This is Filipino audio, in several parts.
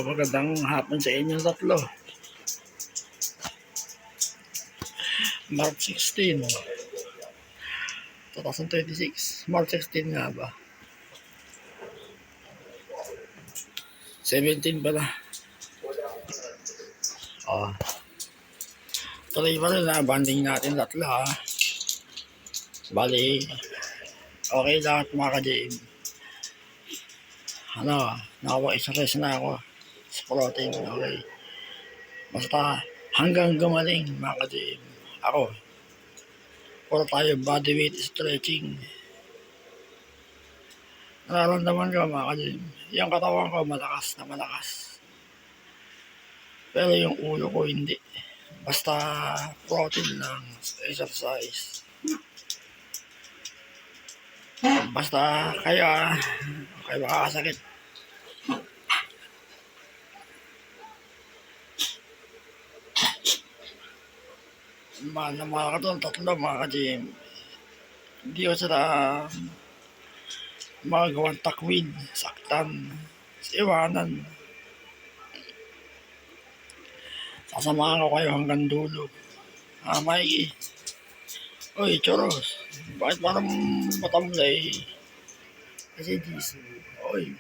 Magandang hapon sa inyo tatlo. March 16, 2026. March 16 nga ba? 17 pala. Tuloy pa rin na banding natin tatlo ha. Bali, okay lahat mga ka-JM. Nakapag-exercise na ako sa protein. Okay. Basta hanggang gumaling mga ka-JM. Ako, puro tayo bodyweight stretching. Nararamdaman ko mga ka-JM, yung katawan ko malakas na malakas. Pero yung ulo ko hindi. Basta protein lang, exercise. Basta kayo makakasakit. Mahal na mga katol, tatlo mga ka-gym. Hindi ko sila magawang takwid, saktan, iwanan. Sasamahan ko kayo hanggang dulo. Mikey. Uy, Choros. Bakit parang matamlay? Kasi Jisoo. Uy.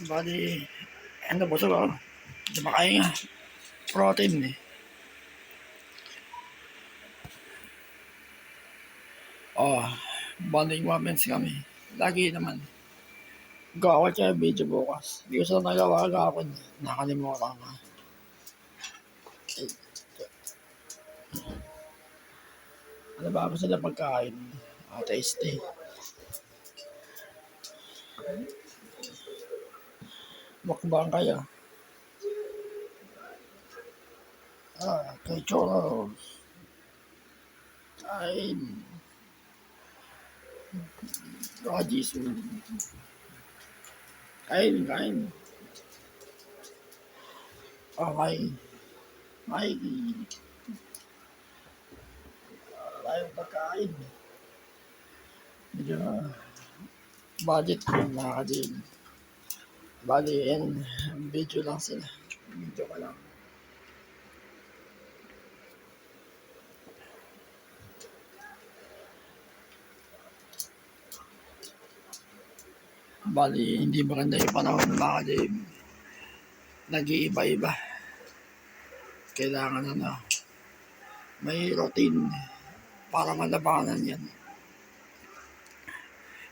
Bali, busog ako. Hindi makain nga. Protein eh. Bonding moments kami. Lagi naman. Gawa siya video bukas. Hindi ko sila nagawa gawin. Nakalimutan ka. Ano ba ako sila pagkain? Tasty. Mukbang kaya. Kay Choros. Kain. Jisoo. Kain. Okay. Mikey. Tayong pagkain. Medyo budget ko mga ka-gym. Bali, video lang sila. Video ka lang. Bali, hindi maganda yung panahon ng mga ka-gym. Nag-iiba-iba. Kailangan may routine para malabanan yan.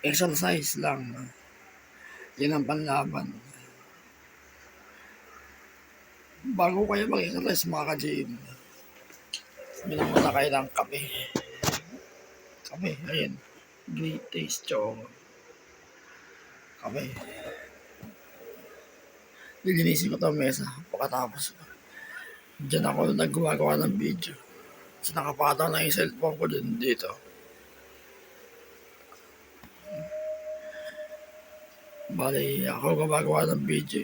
Exercise lang. Yan ang panlaban. Bago kayo mag-exercise mga ka-gym, bilang muna kayo ng kape. Kape, ayan. Great taste, chong. Kape. Lilinisin ko ito mesa pagkatapos. Diyan ako naggumagawa ng video. So nakapataw na yung cellphone ko din dito. Bali, ako gumagawa ng video.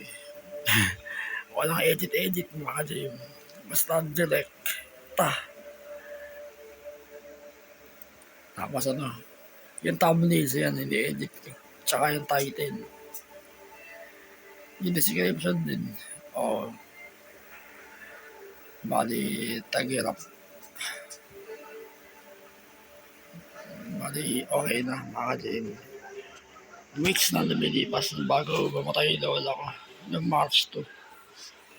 Walang edit mga ka-gym. Basta direct. Tapos yung thumbnails yan, ini-edit ko. Tsaka yung title. Yung description din. Bali, tagirap. Bali, okay na mga ka-gym. Weeks na lumilipas bago mamatay yung lola ko. Yung March 2,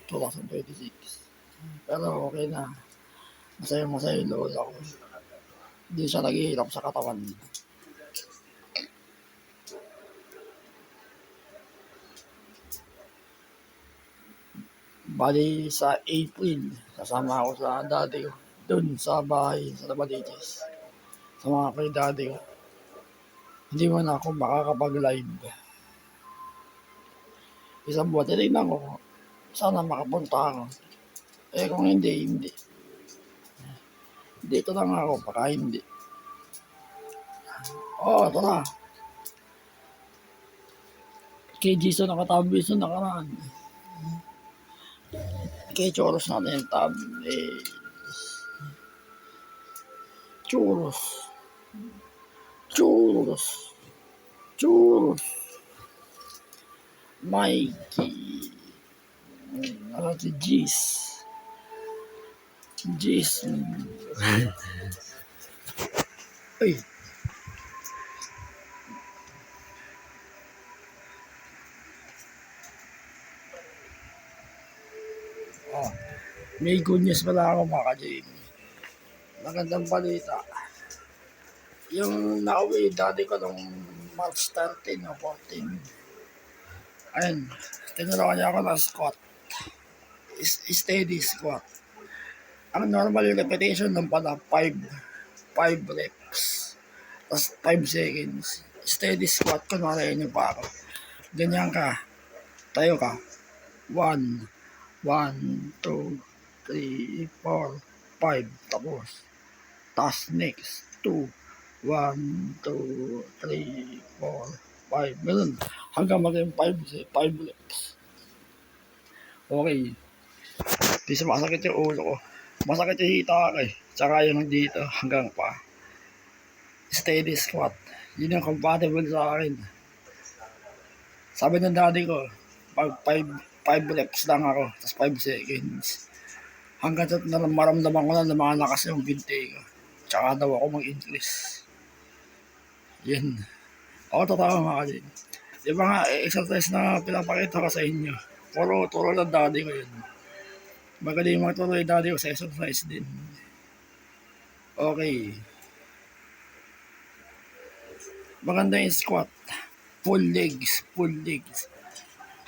2026. Pero okay na. Masaya yung lola ko. Hindi siya naghihirap sa katawan. Bali sa April, kasama ako sa daddy ko. Doon sa bahay, sa Tabaliches. Sama ko yung daddy ko. Hindi man ako makakapag-live. Isang buwan, tinignan ko. Sana makapunta ako. Kung hindi. Dito lang ako, baka hindi. Ito na. Kay Jisoo nakatabi sa nakaraan. Kay Choros natin yung tab. Choros. Mikey. Si Gis. Gis. Ay, oh, may good news pala ako mga ka-JM. Magandang balita. Yung nauwi dati ko nung March 13 o 14. Ayun, tinuruan niya ako ng squat. Steady squat. Ang normal repetition ng pala 5 reps. Tapos 5 seconds. Steady squat, kunwari yun yung pa ako. Ganyan ka. Tayo ka. 1, 1, 2, 3, 4, 5. Tapos. Tapos next. 2, 1, 2, 3, 4, 5. Ganun. Hanggang maging 5 reps. Okay. Di sumasakit yung ulo ko. Masakit yung hita ko eh. Tsaka yung dito hanggang pa. Steady squat. Yun yung compatible sa akin. Sabi ng daddy ko, pag 5 reps lang ako, tapos 5 seconds. Hanggang sa maramdaman ko na lumalakas yung binti ko. Tsaka daw ako mag-increase. Yan. Ako totoo mga kalin. Di ba nga, exercise na pinapakita ko sa inyo. Turo ng daddy ko yun. Magaling magturo yung daddy ko sa exercise din. Okay. Maganda yung squat. Full legs.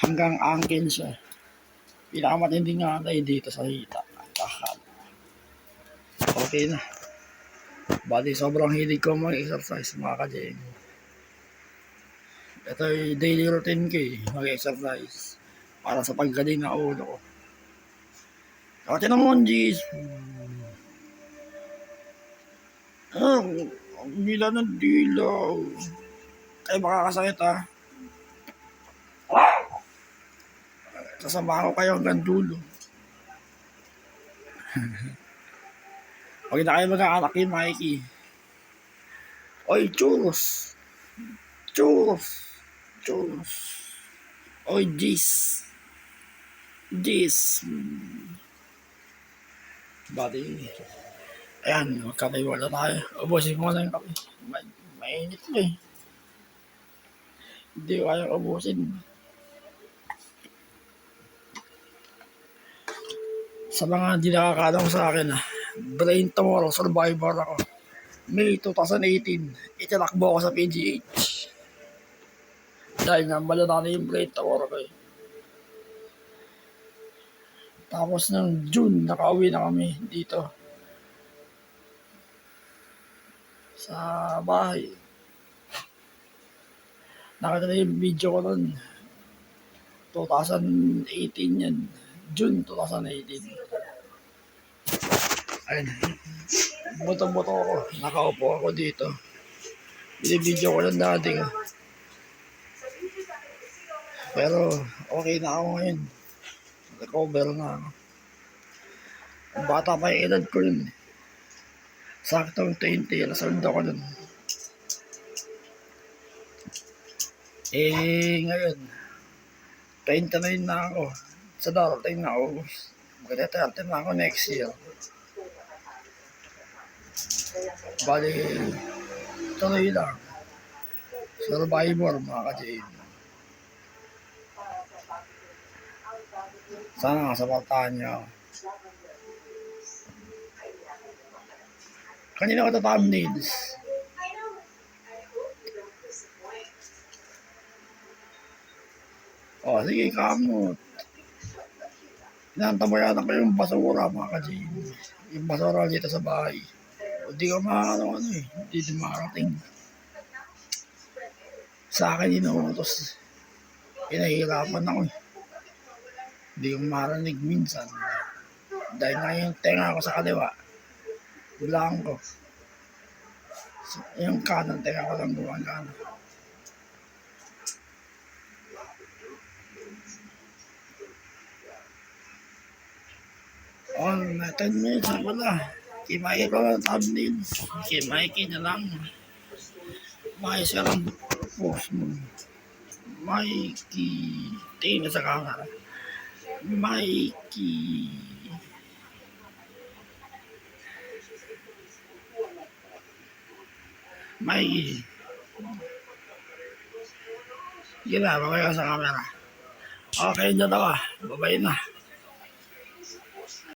Hanggang ankle siya. Pinakamatindi nga tayo dito sa hita. Okay na. Bali, sobrang hilig ko mag-exercise mga ka-JM. Ito yung daily routine ko eh, mag-exercise. Para sa paggaling na ulo ko. Kati naman, Gis. Ang dila ng dilaw. Kayo makakasakit ha. Sasama ko kayo hanggang dulo. Huwag na kayo mag-aanak kay Mikey. Oy, churros. Oy, Gis. Bali. Ayan, magkakaiwala tayo. Ubusin mo na yung kape. Mainit ko eh. Hindi ko kayang ubusin. Sa mga hindi nakakalaw sa akin, Brain Tomorrow Survivor ako. May 2018, itinakbo ako sa PGH. Dahil nga malala na yung Brain Tomorrow ko eh. Tapos ng June, nakauwi na kami dito. Sa bahay. Nakita na yung video ko nun. 2018 yan. June 2018. Ayun. Buto-buto ako. Nakaupo ako dito. Binibidyo ko ng daddy ko. Pero okay na ako ngayon. Recover na ako. Bata pa yung edad ko yun. Saktong 20. Nasald ako nun. Ngayon. 29 na ako. Sa darating na August. Magdeterte na ako next year. Bali, tuloy lang. Survivor mga ka-JM. Sana kasaportahan niyo ako. Kanina ko ito thumbnails. Sige, kamot. Inantabayanan ko yung basura mga ka-JM. Yung basura dito sa bahay. Hindi ko hindi dumarating. Sa akin inuutos. Pinahirapan ako eh. Hindi ko marinig minsan. Dahil nga yung tenga ko sa kaliwa. Bilang ko. So, yung kanan tenga ko lang gumagana. Na 10 minutes na pala. Kay Mikey ko lang thumbnails. Kay Mikey na lang. Maayos ka lang post mo. Mikey. Tingin na sa camera. Mikey. Mikey. Sige na, babay ka sa camera. Okay, dyan ako. Babay na.